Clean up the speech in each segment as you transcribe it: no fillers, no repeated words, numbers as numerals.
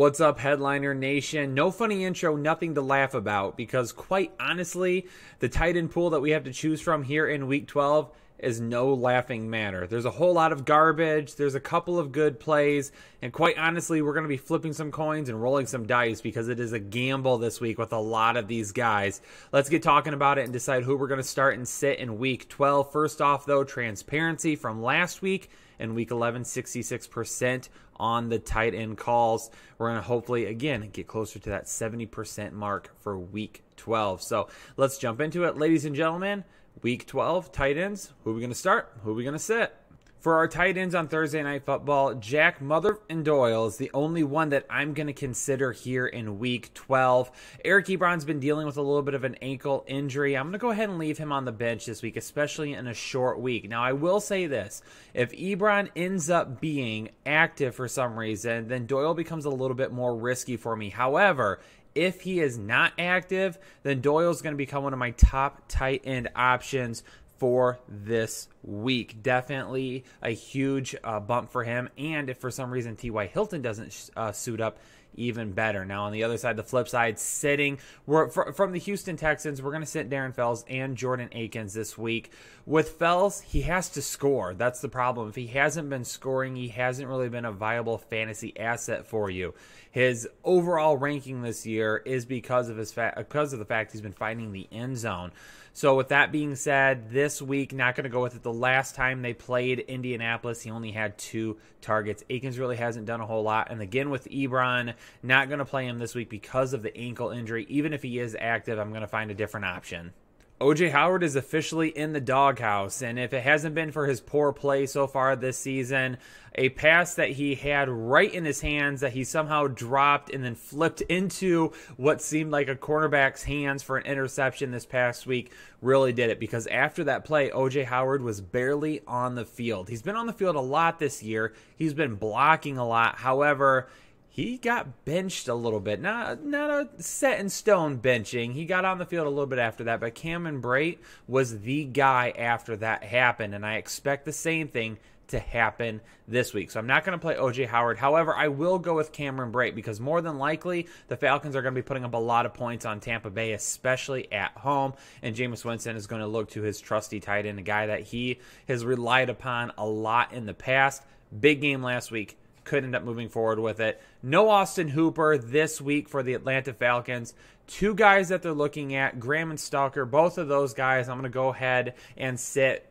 What's up, Headliner Nation? No funny intro, nothing to laugh about, because quite honestly, the tight end pool that we have to choose from here in Week 12 is no laughing matter. There's a whole lot of garbage, there's a couple of good plays, and quite honestly, we're going to be flipping some coins and rolling some dice because it is a gamble this week with a lot of these guys. Let's get talking about it and decide who we're going to start and sit in Week 12. First off, though, transparency from last week. In Week 11, 66% on the tight end calls. We're going to hopefully, again, get closer to that 70% mark for Week 12. So let's jump into it. Ladies and gentlemen, Week 12, tight ends. Who are we going to start? Who are we going to sit? For our tight ends on Thursday Night Football, Jack Mother and Doyle is the only one that I'm going to consider here in Week 12. Eric Ebron's been dealing with a little bit of an ankle injury. I'm going to go ahead and leave him on the bench this week, especially in a short week. Now, I will say this. If Ebron ends up being active for some reason, then Doyle becomes a little bit more risky for me. However, if he is not active, then Doyle's going to become one of my top tight end options for this week. Definitely a huge bump for him. And if for some reason T.Y. Hilton doesn't suit up, even better. Now, on the other side, the flip side, from the Houston Texans, we're going to sit Darren Fells and Jordan Akins this week. With Fells, he has to score. That's the problem. If he hasn't been scoring, he hasn't really been a viable fantasy asset for you. His overall ranking this year is because of the fact he's been finding the end zone. So with that being said, this week, not going to go with it. The last time they played Indianapolis, he only had 2 targets. Akins really hasn't done a whole lot. And again, with Ebron, not going to play him this week because of the ankle injury. Even if he is active, I'm going to find a different option. O.J. Howard is officially in the doghouse, and if it hasn't been for his poor play so far this season, a pass that he had right in his hands that he somehow dropped and then flipped into what seemed like a cornerback's hands for an interception this past week really did it, because after that play, O.J. Howard was barely on the field. He's been on the field a lot this year. He's been blocking a lot. However, he got benched a little bit. Not a set-in-stone benching. He got on the field a little bit after that, but Cameron Brate was the guy after that happened, and I expect the same thing to happen this week. So I'm not going to play O.J. Howard. However, I will go with Cameron Brate because more than likely the Falcons are going to be putting up a lot of points on Tampa Bay, especially at home, and Jameis Winston is going to look to his trusty tight end, a guy that he has relied upon a lot in the past. Big game last week. Could end up moving forward with it. No Austin Hooper this week for the Atlanta Falcons. 2 guys that they're looking at, Graham and Stalker. Both of those guys, I'm going to go ahead and sit.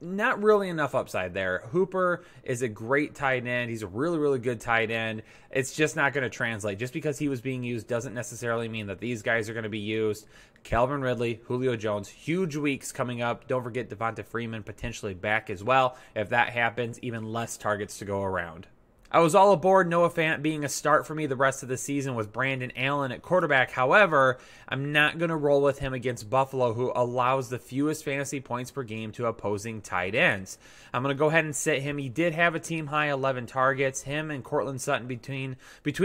Not really enough upside there. Hooper is a great tight end. He's a really, really good tight end. It's just not going to translate. Just because he was being used doesn't necessarily mean that these guys are going to be used. Calvin Ridley, Julio Jones, huge weeks coming up. Don't forget Devonta Freeman potentially back as well. If that happens, even less targets to go around. I was all aboard Noah Fant being a start for me the rest of the season with Brandon Allen at quarterback. However, I'm not going to roll with him against Buffalo, who allows the fewest fantasy points per game to opposing tight ends. I'm going to go ahead and sit him. He did have a team-high 11 targets. Him and Cortland Sutton between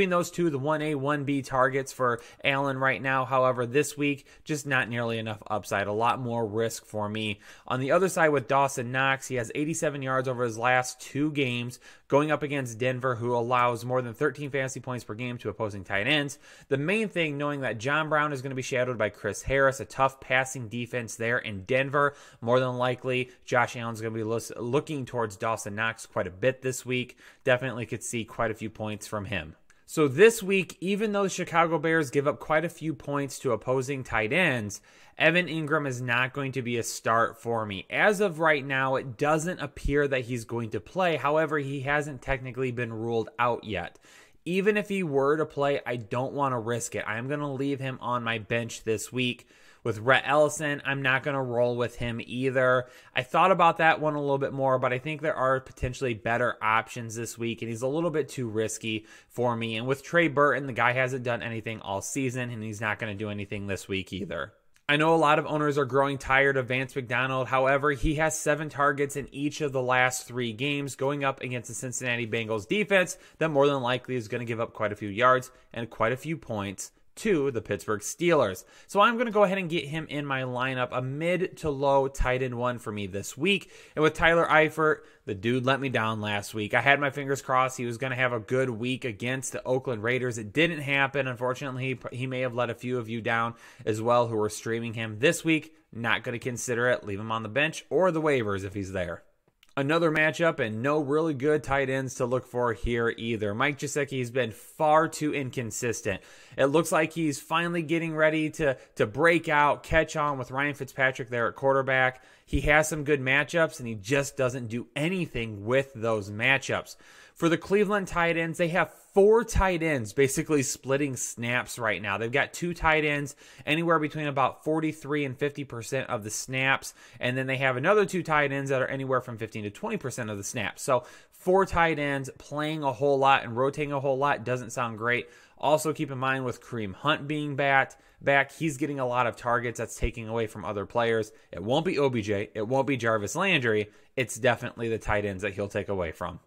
those two, the 1A, 1B targets for Allen right now. However, this week, just not nearly enough upside. A lot more risk for me. On the other side with Dawson Knox, he has 87 yards over his last 2 games, going up against Denver, who allows more than 13 fantasy points per game to opposing tight ends. The main thing, knowing that John Brown is going to be shadowed by Chris Harris, a tough passing defense there in Denver. More than likely, Josh Allen's going to be looking towards Dawson Knox quite a bit this week. Definitely could see quite a few points from him. So this week, even though the Chicago Bears give up quite a few points to opposing tight ends, Evan Ingram is not going to be a start for me. As of right now, it doesn't appear that he's going to play. However, he hasn't technically been ruled out yet. Even if he were to play, I don't want to risk it. I'm going to leave him on my bench this week. With Rhett Ellison, I'm not going to roll with him either. I thought about that one a little bit more, but I think there are potentially better options this week, and he's a little bit too risky for me. And with Trey Burton, the guy hasn't done anything all season, and he's not going to do anything this week either. I know a lot of owners are growing tired of Vance McDonald. However, he has 7 targets in each of the last 3 games going up against the Cincinnati Bengals defense that more than likely is going to give up quite a few yards and quite a few points to the Pittsburgh Steelers. So I'm going to go ahead and get him in my lineup, a mid to low tight end one for me this week. And with Tyler Eifert, the dude let me down last week. I had my fingers crossed he was going to have a good week against the Oakland Raiders. It didn't happen. Unfortunately, he may have let a few of you down as well who were streaming him this week. Not going to consider it. Leave him on the bench or the waivers if he's there. Another matchup and no really good tight ends to look for here either. Mike Gesicki has been far too inconsistent. It looks like he's finally getting ready to break out, catch on with Ryan Fitzpatrick there at quarterback. He has some good matchups and he just doesn't do anything with those matchups. For the Cleveland tight ends, they have 4 tight ends basically splitting snaps right now. They've got 2 tight ends, anywhere between about 43 and 50% of the snaps. And then they have another 2 tight ends that are anywhere from 15 to 20% of the snaps. So 4 tight ends playing a whole lot and rotating a whole lot doesn't sound great. Also keep in mind with Kareem Hunt being back, he's getting a lot of targets that's taking away from other players. It won't be OBJ. It won't be Jarvis Landry. It's definitely the tight ends that he'll take away from.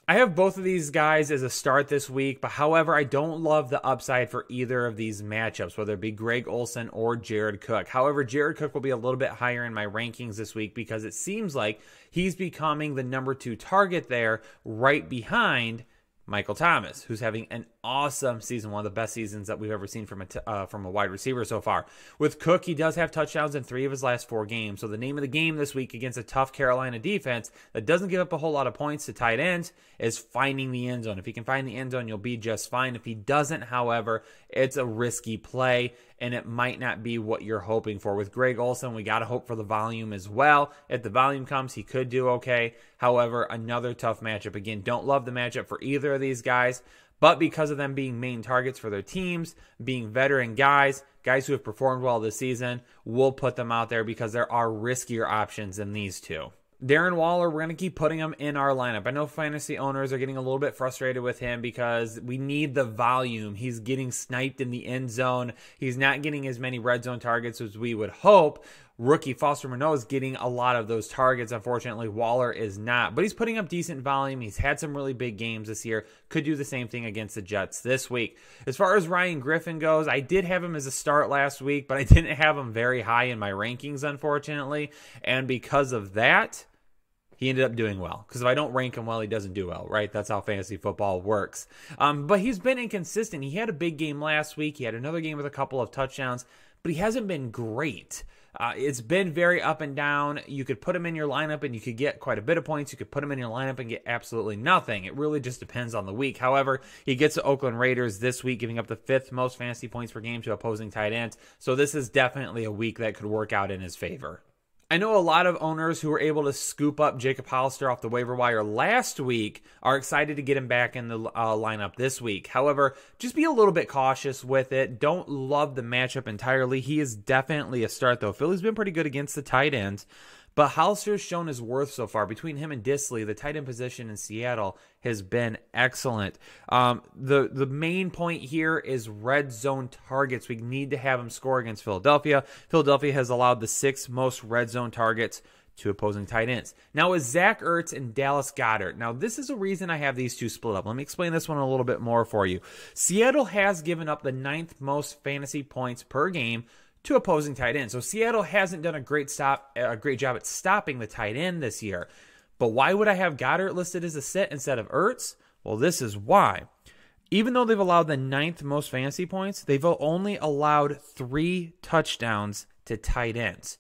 I have both of these guys as a start this week, but however, I don't love the upside for either of these matchups, whether it be Greg Olsen or Jared Cook. However, Jared Cook will be a little bit higher in my rankings this week because it seems like he's becoming the number 2 target there right behind Michael Thomas, who's having an awesome season, one of the best seasons that we've ever seen from a wide receiver so far. With Cook, he does have touchdowns in 3 of his last 4 games. So the name of the game this week against a tough Carolina defense that doesn't give up a whole lot of points to tight ends is finding the end zone. If he can find the end zone, you'll be just fine. If he doesn't, however, it's a risky play, and it might not be what you're hoping for. With Greg Olsen, we got to hope for the volume as well. If the volume comes, he could do okay. However, another tough matchup. Again, don't love the matchup for either of these guys, but because of them being main targets for their teams, being veteran guys who have performed well this season, we'll put them out there because there are riskier options than these two. Darren Waller, we're going to keep putting him in our lineup. I know fantasy owners are getting a little bit frustrated with him because we need the volume. He's getting sniped in the end zone. He's not getting as many red zone targets as we would hope. Rookie Foster Moreau is getting a lot of those targets. Unfortunately, Waller is not. But he's putting up decent volume. He's had some really big games this year. Could do the same thing against the Jets this week. As far as Ryan Griffin goes, I did have him as a start last week, but I didn't have him very high in my rankings, unfortunately. And because of that, he ended up doing well. Because if I don't rank him well, he doesn't do well, right? That's how fantasy football works. But he's been inconsistent. He had a big game last week. He had another game with a couple of touchdowns, but he hasn't been great. It's been very up and down. You could put him in your lineup and you could get quite a bit of points. You could put him in your lineup and get absolutely nothing. It really just depends on the week. However, he gets the Oakland Raiders this week, giving up the 5th most fantasy points per game to opposing tight ends. So this is definitely a week that could work out in his favor. I know a lot of owners who were able to scoop up Jacob Hollister off the waiver wire last week are excited to get him back in the lineup this week. However, just be a little bit cautious with it. Don't love the matchup entirely. He is definitely a start, though. Philly's been pretty good against the tight ends, but Hollister's shown his worth so far. Between him and Disley, the tight end position in Seattle has been excellent. The main point here is red zone targets. We need to have him score against Philadelphia. Philadelphia has allowed the 6th most red zone targets to opposing tight ends. Now with Zach Ertz and Dallas Goedert. Now this is a reason I have these two split up. Let me explain this one a little bit more for you. Seattle has given up the 9th most fantasy points per game to opposing tight ends. So Seattle hasn't done a great job at stopping the tight end this year. But why would I have Goddard listed as a sit instead of Ertz? Well, this is why. Even though they've allowed the 9th most fantasy points, they've only allowed 3 touchdowns to tight ends.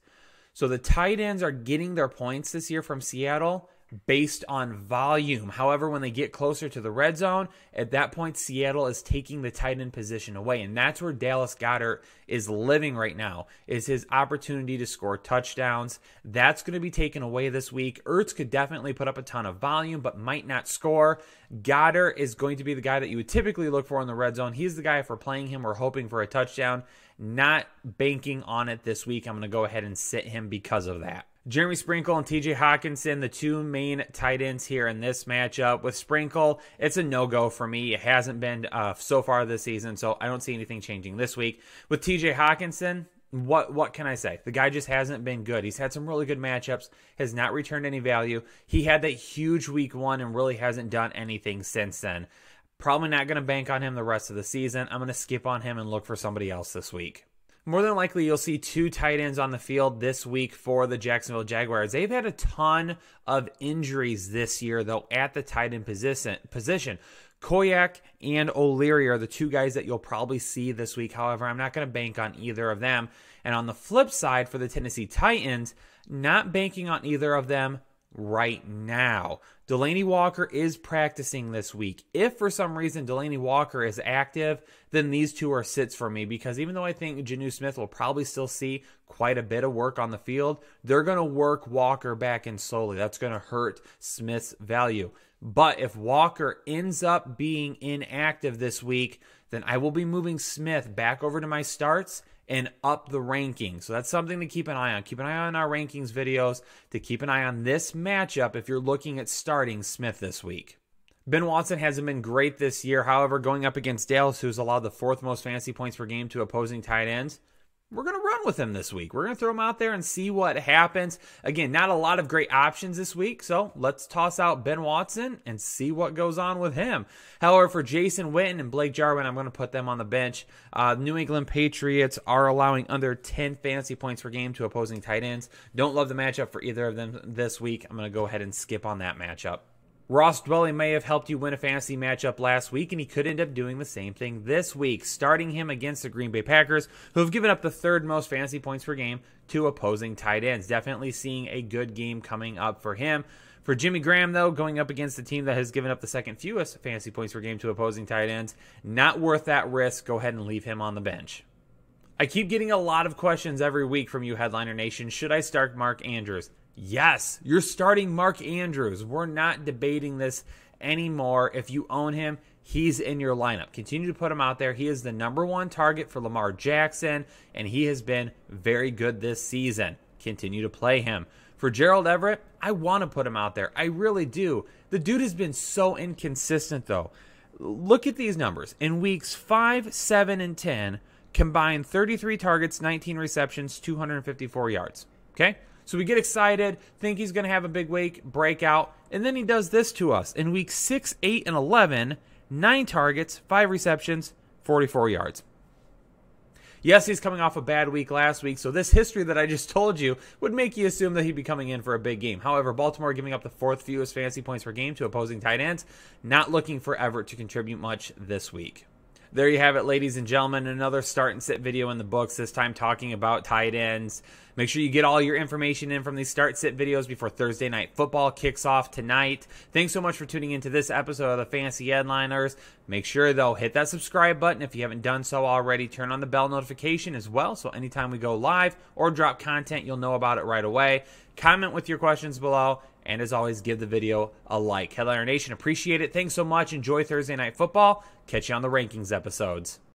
So the tight ends are getting their points this year from Seattle based on volume. However, when they get closer to the red zone, at that point, Seattle is taking the tight end position away. And that's where Dallas Goedert is living right now, is his opportunity to score touchdowns. That's going to be taken away this week. Ertz could definitely put up a ton of volume, but might not score. Goddard is going to be the guy that you would typically look for in the red zone. He's the guy, if we're playing him, we're hoping for a touchdown. Not banking on it this week. I'm going to go ahead and sit him because of that. Jeremy Sprinkle and TJ Hawkinson, the 2 main tight ends here in this matchup. With Sprinkle, it's a no-go for me. It hasn't been so far this season, so I don't see anything changing this week. With TJ Hawkinson, what can I say? The guy just hasn't been good. He's had some really good matchups, has not returned any value. He had that huge week 1 and really hasn't done anything since then. Probably not going to bank on him the rest of the season. I'm going to skip on him and look for somebody else this week. More than likely, you'll see 2 tight ends on the field this week for the Jacksonville Jaguars. They've had a ton of injuries this year, though, at the tight end position. Koyak and O'Leary are the 2 guys that you'll probably see this week. However, I'm not going to bank on either of them. And on the flip side, for the Tennessee Titans, not banking on either of them right now. Delanie Walker is practicing this week. If for some reason Delanie Walker is active, then these 2 are sits for me, because even though I think Jonnu Smith will probably still see quite a bit of work on the field, they're going to work Walker back in slowly. That's going to hurt Smith's value. But if Walker ends up being inactive this week, then I will be moving Smith back over to my starts and up the rankings. So that's something to keep an eye on. Keep an eye on our rankings videos to keep an eye on this matchup if you're looking at starting Smith this week. Ben Watson hasn't been great this year. However, going up against Dallas, who's allowed the 4th most fantasy points per game to opposing tight ends, we're going to run with him this week. We're going to throw him out there and see what happens. Again, not a lot of great options this week, so let's toss out Ben Watson and see what goes on with him. However, for Jason Witten and Blake Jarwin, I'm going to put them on the bench. New England Patriots are allowing under 10 fantasy points per game to opposing tight ends. Don't love the matchup for either of them this week. I'm going to go ahead and skip on that matchup. Ross Dwelly may have helped you win a fantasy matchup last week, and he could end up doing the same thing this week, starting him against the Green Bay Packers, who have given up the 3rd most fantasy points per game to opposing tight ends. Definitely seeing a good game coming up for him. For Jimmy Graham, though, going up against the team that has given up the 2nd fewest fantasy points per game to opposing tight ends, not worth that risk. Go ahead and leave him on the bench. I keep getting a lot of questions every week from you, Headliner Nation. Should I start Mark Andrews? Yes, you're starting Mark Andrews. We're not debating this anymore. If you own him, he's in your lineup. Continue to put him out there. He is the #1 target for Lamar Jackson, and he has been very good this season. Continue to play him. For Gerald Everett, I want to put him out there. I really do. The dude has been so inconsistent, though. Look at these numbers. In weeks 5, 7, and 10, combined 33 targets, 19 receptions, 254 yards. Okay? So we get excited, think he's going to have a big week, breakout, and then he does this to us. In weeks 6, 8, and 11, 9 targets, 5 receptions, 44 yards. Yes, he's coming off a bad week last week, so this history that I just told you would make you assume that he'd be coming in for a big game. However, Baltimore giving up the 4th fewest fantasy points per game to opposing tight ends, not looking for Everett to contribute much this week. There you have it, ladies and gentlemen. Another start and sit video in the books, this time talking about tight ends. Make sure you get all your information in from these start sit videos before Thursday Night Football kicks off tonight. Thanks so much for tuning into this episode of the Fantasy Headliners. Make sure, though, hit that subscribe button if you haven't done so already. Turn on the bell notification as well, so anytime we go live or drop content, you'll know about it right away. Comment with your questions below. And as always, give the video a like. Headliner Nation, appreciate it. Thanks so much. Enjoy Thursday Night Football. Catch you on the rankings episodes.